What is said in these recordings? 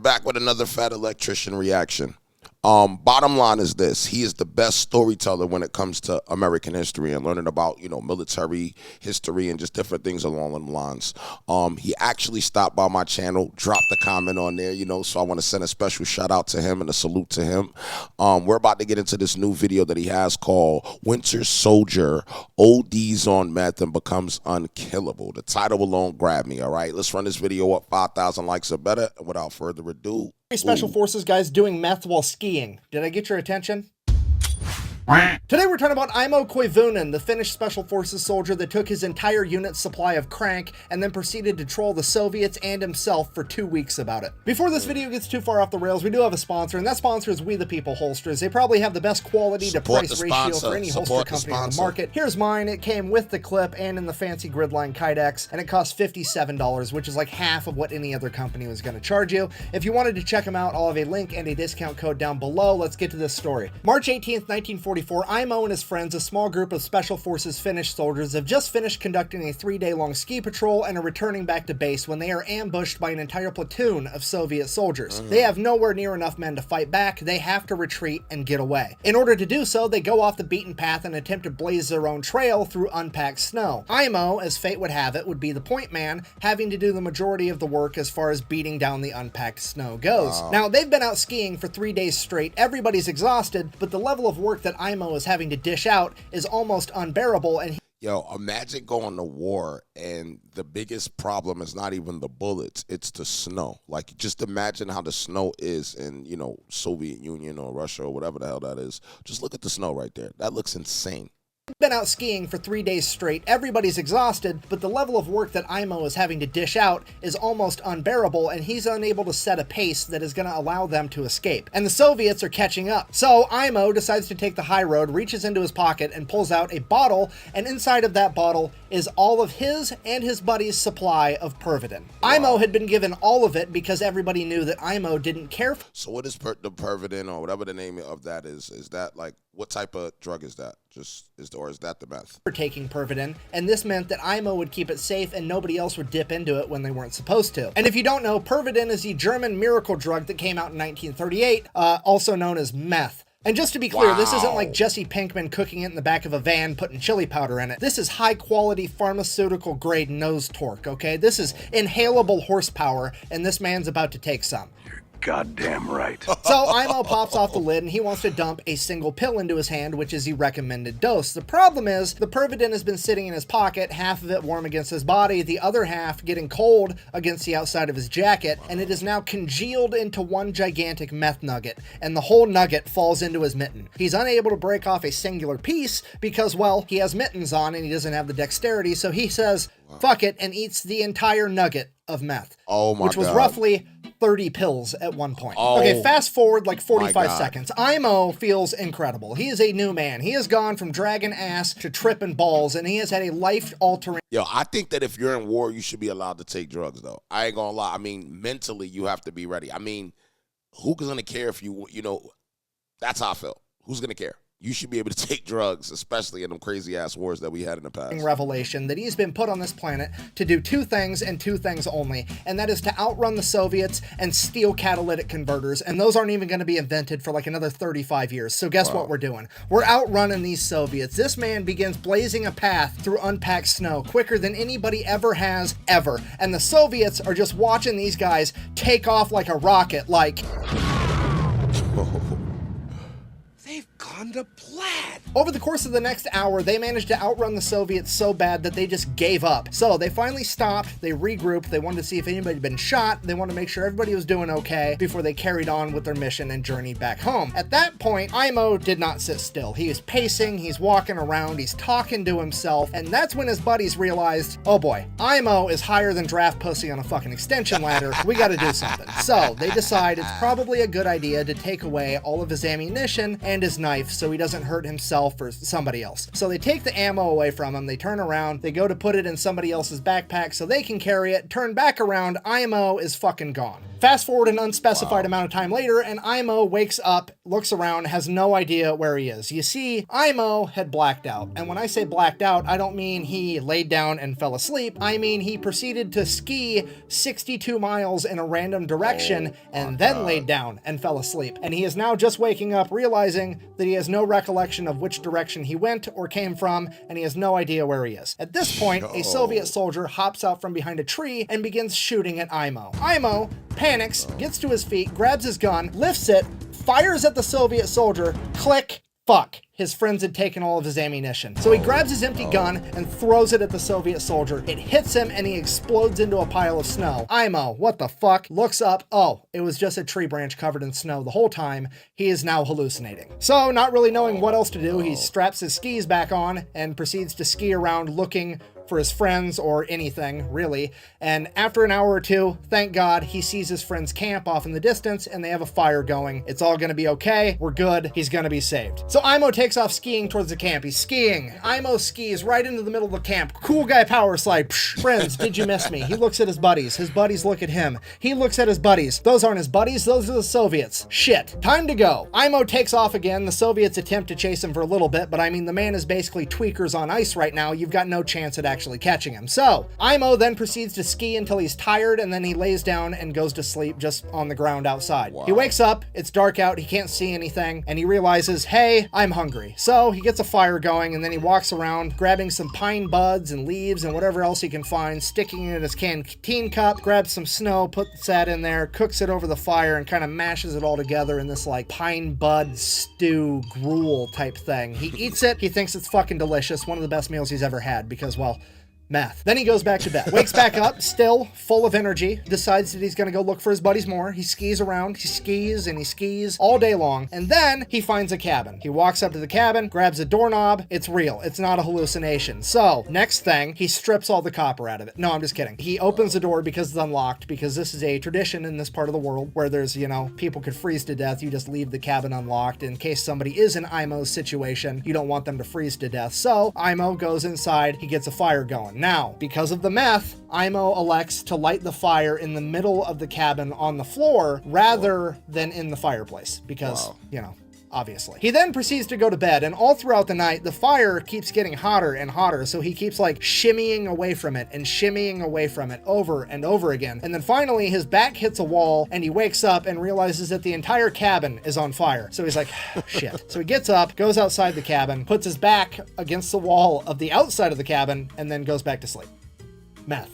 Back with another fat electrician reaction. Bottom line is this: he is the best storyteller when it comes to American history and learning about, military history and just different things along them lines. He actually stopped by my channel, dropped a comment on there, so I want to send a special shout out to him and a salute to him. We're about to get into this new video that he has called Winter Soldier ODs on Meth and Becomes Unkillable. The title alone grabbed me, all right? Let's run this video up 5,000 likes or better. And without further ado, Special Forces guys doing meth while skiing. Did I get your attention? Today we're talking about Aimo Koivunen, the Finnish Special Forces soldier that took his entire unit's supply of crank and then proceeded to troll the Soviets and himself for 2 weeks about it. Before this video gets too far off the rails, we do have a sponsor, and that sponsor is We The People Holsters. They probably have the best quality to price ratio for any holster company on the market. Here's mine. It came with the clip and in the fancy gridline Kydex, and it cost $57, which is like half of what any other company was going to charge you. If you wanted to check them out, I'll have a link and a discount code down below. Let's get to this story. March 18th, 1944, Aimo and his friends, a small group of Special Forces Finnish soldiers, have just finished conducting a 3-day-long ski patrol and are returning back to base when they are ambushed by an entire platoon of Soviet soldiers. They have nowhere near enough men to fight back. They have to retreat and get away. In order to do so, they go off the beaten path and attempt to blaze their own trail through unpacked snow. Aimo, as fate would have it, would be the point man, having to do the majority of the work as far as beating down the unpacked snow goes. Now, they've been out skiing for 3 days straight. Everybody's exhausted, but the level of work that Aimo is having to dish out is almost unbearable. And yo, imagine going to war and the biggest problem is not even the bullets, it's the snow. Like, just imagine how the snow is in, Soviet Union or Russia or whatever the hell that is. Just look at the snow right there. That looks insane. Been out skiing for 3 days straight. Everybody's exhausted, but the level of work that Aimo is having to dish out is almost unbearable, and he's unable to set a pace that is going to allow them to escape. And the Soviets are catching up. So Aimo decides to take the high road, reaches into his pocket, and pulls out a bottle, and inside of that bottle is all of his and his buddy's supply of Pervitin. Aimo had been given all of it because everybody knew that Aimo didn't care for. So what is the Pervitin, or whatever the name of that is? Is that like, what type of drug is that? Or is that the meth? For taking Pervitin, and this meant that Aimo would keep it safe and nobody else would dip into it when they weren't supposed to. And if you don't know, Pervitin is the German miracle drug that came out in 1938, also known as meth. And just to be clear, this isn't like Jesse Pinkman cooking it in the back of a van, putting chili powder in it. This is high-quality pharmaceutical-grade nose torque, okay? This is inhalable horsepower, and this man's about to take some. Goddamn right. So Aimo pops off the lid and he wants to dump a single pill into his hand, which is the recommended dose. The problem is the Pervitin has been sitting in his pocket, half of it warm against his body, the other half getting cold against the outside of his jacket, and it is now congealed into one gigantic meth nugget, and the whole nugget falls into his mitten. He's unable to break off a singular piece because, well, he has mittens on and he doesn't have the dexterity, so he says, fuck it, and eats the entire nugget of meth. Oh my God. Which was roughly 30 pills at one point. Oh, okay, fast forward like 45 seconds. Aimo feels incredible. He is a new man. He has gone from dragging ass to tripping balls, and he has had a life-altering... Yo, I think that if you're in war, you should be allowed to take drugs, though. I ain't gonna lie. I mean, mentally, you have to be ready. I mean, who's gonna care if that's how I feel. Who's gonna care? You should be able to take drugs, especially in them crazy-ass wars that we had in the past. Revelation that he's been put on this planet to do 2 things and 2 things only, and that is to outrun the Soviets and steal catalytic converters, and those aren't even going to be invented for like another 35 years. So guess what we're doing? We're outrunning these Soviets. This man begins blazing a path through unpacked snow quicker than anybody ever has, ever. And the Soviets are just watching these guys take off like a rocket, like... The plaid. Over the course of the next hour, they managed to outrun the Soviets so bad that they just gave up. So they finally stopped, they regrouped, they wanted to see if anybody had been shot, they wanted to make sure everybody was doing okay before they carried on with their mission and journeyed back home. At that point, Aimo did not sit still. He is pacing, he's walking around, he's talking to himself, and that's when his buddies realized, oh boy, Aimo is higher than draft pussy on a fucking extension ladder, we gotta do something. So they decide it's probably a good idea to take away all of his ammunition and his knife knife so he doesn't hurt himself or somebody else. So they take the ammo away from him, they turn around, they go to put it in somebody else's backpack so they can carry it, turn back around, Aimo is fucking gone. Fast forward an unspecified amount of time later, and Aimo wakes up, looks around, has no idea where he is. You see, Aimo had blacked out. And when I say blacked out, I don't mean he laid down and fell asleep. I mean he proceeded to ski 62 miles in a random direction and then laid down and fell asleep. And he is now just waking up, realizing that he has no recollection of which direction he went or came from, and he has no idea where he is. At this point, a Soviet soldier hops out from behind a tree and begins shooting at Aimo. Aimo panics, gets to his feet, grabs his gun, lifts it, fires at the Soviet soldier, click, fuck. His friends had taken all of his ammunition. So he grabs his empty gun and throws it at the Soviet soldier. It hits him and he explodes into a pile of snow. Aimo, what the fuck? Looks up. Oh, it was just a tree branch covered in snow the whole time. He is now hallucinating. So, not really knowing what else to do, he straps his skis back on and proceeds to ski around looking for his friends or anything, really. And after an hour or two, thank God, he sees his friend's camp off in the distance and they have a fire going. It's all gonna be okay. We're good. He's gonna be saved. So Aimo takes off skiing towards the camp. He's skiing. Aimo skis right into the middle of the camp. Cool guy power slide. Psh, friends, did you miss me? He looks at his buddies. His buddies look at him. He looks at his buddies. Those aren't his buddies. Those are the Soviets. Shit. Time to go. Aimo takes off again. The Soviets attempt to chase him for a little bit, but I mean, the man is basically tweakers on ice right now. You've got no chance at actually catching him. So, Aimo then proceeds to ski until he's tired, and then he lays down and goes to sleep just on the ground outside. Wow. He wakes up, it's dark out, he can't see anything, and he realizes, hey, I'm hungry. So, he gets a fire going, and then he walks around, grabbing some pine buds and leaves and whatever else he can find, sticking it in his canteen cup, grabs some snow, puts that in there, cooks it over the fire, and kind of mashes it all together in this, like, pine bud stew gruel type thing. He eats it, he thinks it's fucking delicious, one of the best meals he's ever had, because, well, meth. Then he goes back to bed. Wakes back up, still full of energy, decides that he's gonna go look for his buddies more. He skis around, he skis and he skis all day long, and then he finds a cabin. He walks up to the cabin, grabs a doorknob. It's real. It's not a hallucination. So, next thing, he strips all the copper out of it. No, I'm just kidding. He opens the door because it's unlocked, because this is a tradition in this part of the world where there's, you know, people could freeze to death. You just leave the cabin unlocked in case somebody is in Aimo's situation. You don't want them to freeze to death. So, Aimo goes inside, he gets a fire going. Now, because of the meth, Aimo elects to light the fire in the middle of the cabin on the floor rather than in the fireplace because, you know, obviously. He then proceeds to go to bed, and all throughout the night, the fire keeps getting hotter and hotter, so he keeps like shimmying away from it and shimmying away from it over and over again. And then finally, his back hits a wall, and he wakes up and realizes that the entire cabin is on fire. So he's like, shit. So he gets up, goes outside the cabin, puts his back against the wall of the outside of the cabin, and then goes back to sleep. Meth.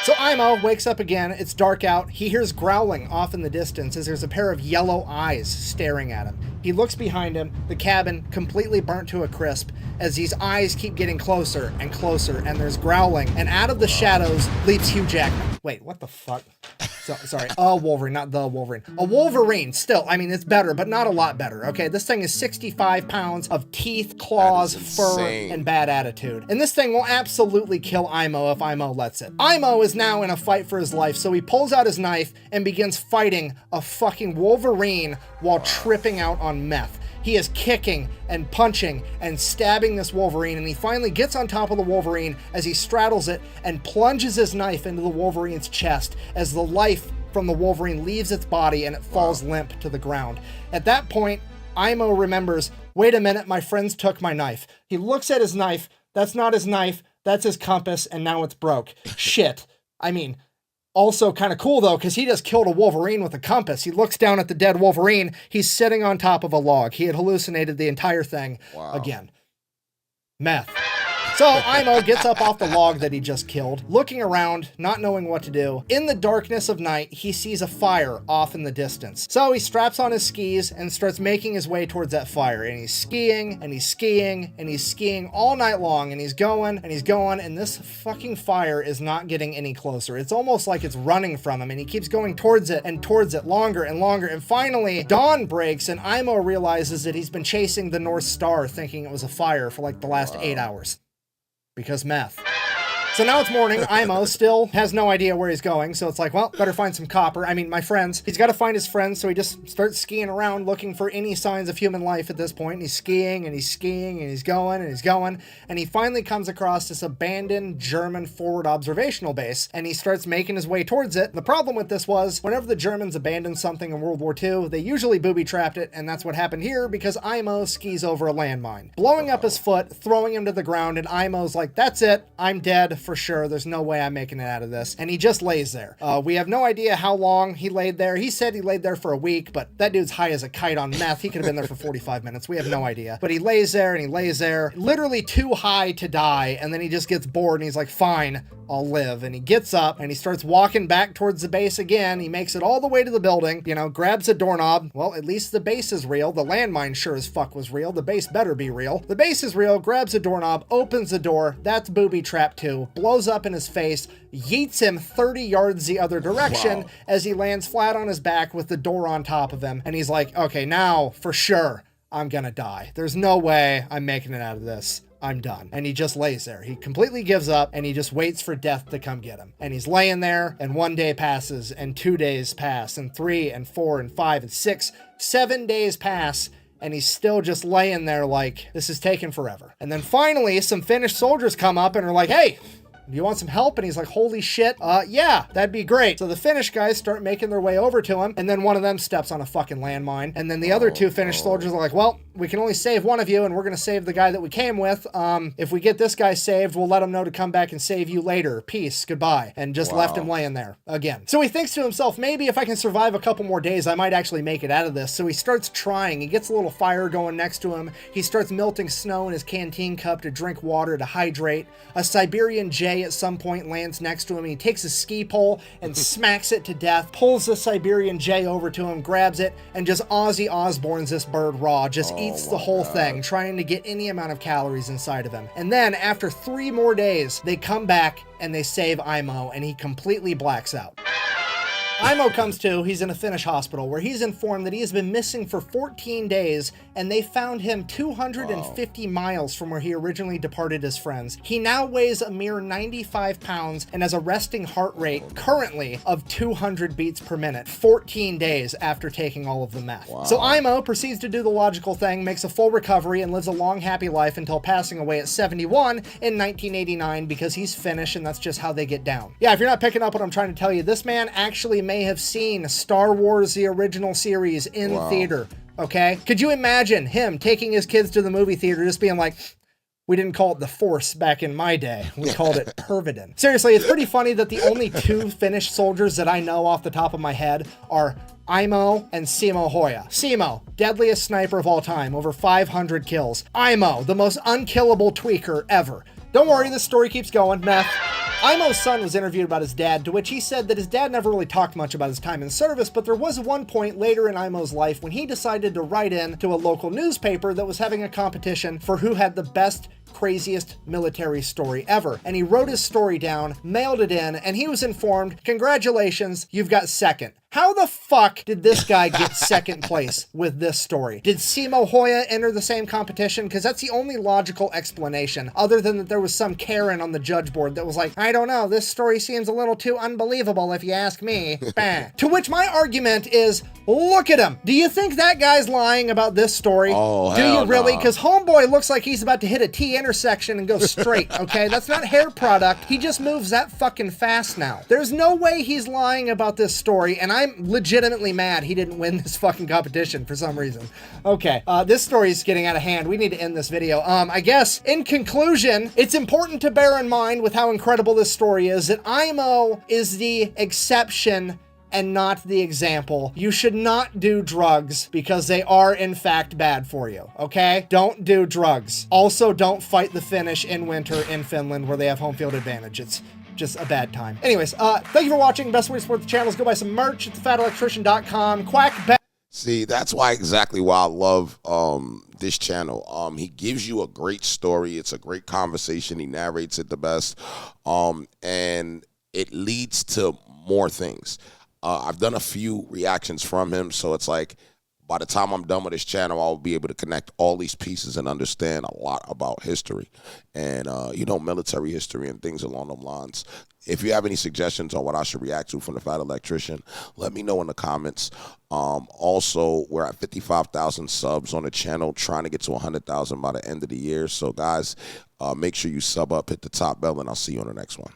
So Aimo wakes up again, it's dark out, he hears growling off in the distance as there's a pair of yellow eyes staring at him. He looks behind him, the cabin completely burnt to a crisp as these eyes keep getting closer and closer, and there's growling, and out of the shadows leaps Hugh Jackman. Wait, what the fuck? Sorry, a Wolverine, not the Wolverine. A Wolverine, still, I mean, it's better, but not a lot better, okay? This thing is 65 pounds of teeth, claws, fur, and bad attitude. And this thing will absolutely kill Aimo if Aimo lets it. Aimo is now in a fight for his life, so he pulls out his knife and begins fighting a fucking Wolverine while tripping out on meth. He is kicking and punching and stabbing this Wolverine, and he finally gets on top of the Wolverine as he straddles it and plunges his knife into the Wolverine's chest as the life from the Wolverine leaves its body and it falls limp to the ground. At that point, Aimo remembers, wait a minute, my friends took my knife. He looks at his knife, that's not his knife, that's his compass, and now it's broke. Shit. I mean, also kind of cool though, because he just killed a Wolverine with a compass. He looks down at the dead Wolverine. He's sitting on top of a log. He had hallucinated the entire thing again. Meth. So Aimo gets up off the log that he just killed, looking around, not knowing what to do. In the darkness of night, he sees a fire off in the distance. So he straps on his skis and starts making his way towards that fire. And he's skiing, and he's skiing, and he's skiing all night long. And he's going, and he's going, and this fucking fire is not getting any closer. It's almost like it's running from him, and he keeps going towards it longer and longer. And finally, dawn breaks, and Aimo realizes that he's been chasing the North Star, thinking it was a fire for like the last 8 hours. Because meth. So now it's morning. Aimo still has no idea where he's going. So it's like, well, better find some copper. I mean, my friends. He's got to find his friends. So he just starts skiing around looking for any signs of human life at this point. And he's skiing and he's skiing and he's going and he's going. And he finally comes across this abandoned German forward observational base. And he starts making his way towards it. The problem with this was whenever the Germans abandoned something in World War II, they usually booby-trapped it. And that's what happened here because Aimo skis over a landmine, blowing up his foot, throwing him to the ground. And Aimo's like, that's it. I'm dead. For sure, there's no way I'm making it out of this. And he just lays there. We have no idea how long he laid there. He said he laid there for a week, but that dude's high as a kite on meth. He could have been there for 45 minutes. We have no idea. But he lays there and he lays there, literally too high to die. And then he just gets bored and he's like, fine, I'll live. And he gets up and he starts walking back towards the base again. He makes it all the way to the building, you know, grabs a doorknob. Well, at least the base is real. The landmine sure as fuck was real. The base better be real. The base is real, grabs a doorknob, opens the door. That's booby trap 2. Blows up in his face, yeets him 30 yards the other direction as he lands flat on his back with the door on top of him. And he's like, okay, now for sure I'm gonna die. There's no way I'm making it out of this. I'm done. And he just lays there. He completely gives up and he just waits for death to come get him. And he's laying there and 1 day passes and 2 days pass and 3 and 4 and 5 and 6, 7 days pass. And he's still just laying there like, this is taking forever. And then finally, some Finnish soldiers come up and are like, hey, do you want some help? And he's like, holy shit, yeah, that'd be great. So the Finnish guys start making their way over to him, and then one of them steps on a fucking landmine. And then the other 2 Finnish soldiers are like, well, we can only save one of you, and we're gonna save the guy that we came with. If we get this guy saved, we'll let him know to come back and save you later. Peace, goodbye. And just left him laying there again. So he thinks to himself, maybe if I can survive a couple more days, I might actually make it out of this. So he starts trying. He gets a little fire going next to him. He starts melting snow in his canteen cup to drink water to hydrate. A Siberian jay at some point lands next to him, and he takes a ski pole and smacks it to death, pulls the Siberian jay over to him, grabs it, and just Ozzy Osbournes this bird raw, just eats the whole thing, trying to get any amount of calories inside of him. And then after 3 more days, they come back and they save Aimo, and he completely blacks out. Aimo comes to, he's in a Finnish hospital where he's informed that he has been missing for 14 days and they found him 250 miles from where he originally departed his friends. He now weighs a mere 95 pounds and has a resting heart rate currently of 200 beats per minute, 14 days after taking all of the meth. So Aimo proceeds to do the logical thing, makes a full recovery and lives a long, happy life until passing away at 71 in 1989 because he's Finnish and that's just how they get down. Yeah, if you're not picking up what I'm trying to tell you, this man actually may have seen Star Wars, the original series, in theater, okay? Could you imagine him taking his kids to the movie theater just being like, we didn't call it the Force back in my day. We called it Pervidin. Seriously, it's pretty funny that the only 2 Finnish soldiers that I know off the top of my head are Aimo and Simo Hoya. Simo, deadliest sniper of all time, over 500 kills. Aimo, the most unkillable tweaker ever. Don't worry, this story keeps going. Meth. Aimo's son was interviewed about his dad, to which he said that his dad never really talked much about his time in service, but there was one point later in Aimo's life when he decided to write in to a local newspaper that was having a competition for who had the best, craziest military story ever. And he wrote his story down, mailed it in, and he was informed, congratulations, you've got second. How the fuck did this guy get second place with this story? Did Simo Hoya enter the same competition? Because that's the only logical explanation, other than that there was some Karen on the judge board that was like, I don't know, this story seems a little too unbelievable if you ask me. Bah. To which my argument is, look at him. Do you think that guy's lying about this story? Oh, do you hell really? nah. Because homeboy looks like he's about to hit a T intersection and go straight, okay? That's not hair product. He just moves that fucking fast now. There's no way he's lying about this story, and I'm legitimately mad he didn't win this fucking competition for some reason. Okay, this story is getting out of hand. We need to end this video. I guess, in conclusion, it's important to bear in mind with how incredible this story is that Aimo is the exception and not the example. You should not do drugs because they are in fact bad for you, okay? Don't do drugs. Also, don't fight the Finnish in winter in Finland where they have home field advantage. It's just a bad time. Anyways, thank you for watching. Best way to support the channel is go buy some merch at thefatelectrician.com. Quack back. See, that's exactly why I love this channel. He gives you a great story. It's a great conversation. He narrates it the best. And it leads to more things. I've done a few reactions from him, so it's like By the time I'm done with this channel, I'll be able to connect all these pieces and understand a lot about history and, you know, military history and things along those lines. If you have any suggestions on what I should react to from the Fat Electrician, let me know in the comments. Also, we're at 55,000 subs on the channel, trying to get to 100,000 by the end of the year. So, guys, make sure you sub up, hit the top bell, and I'll see you on the next one.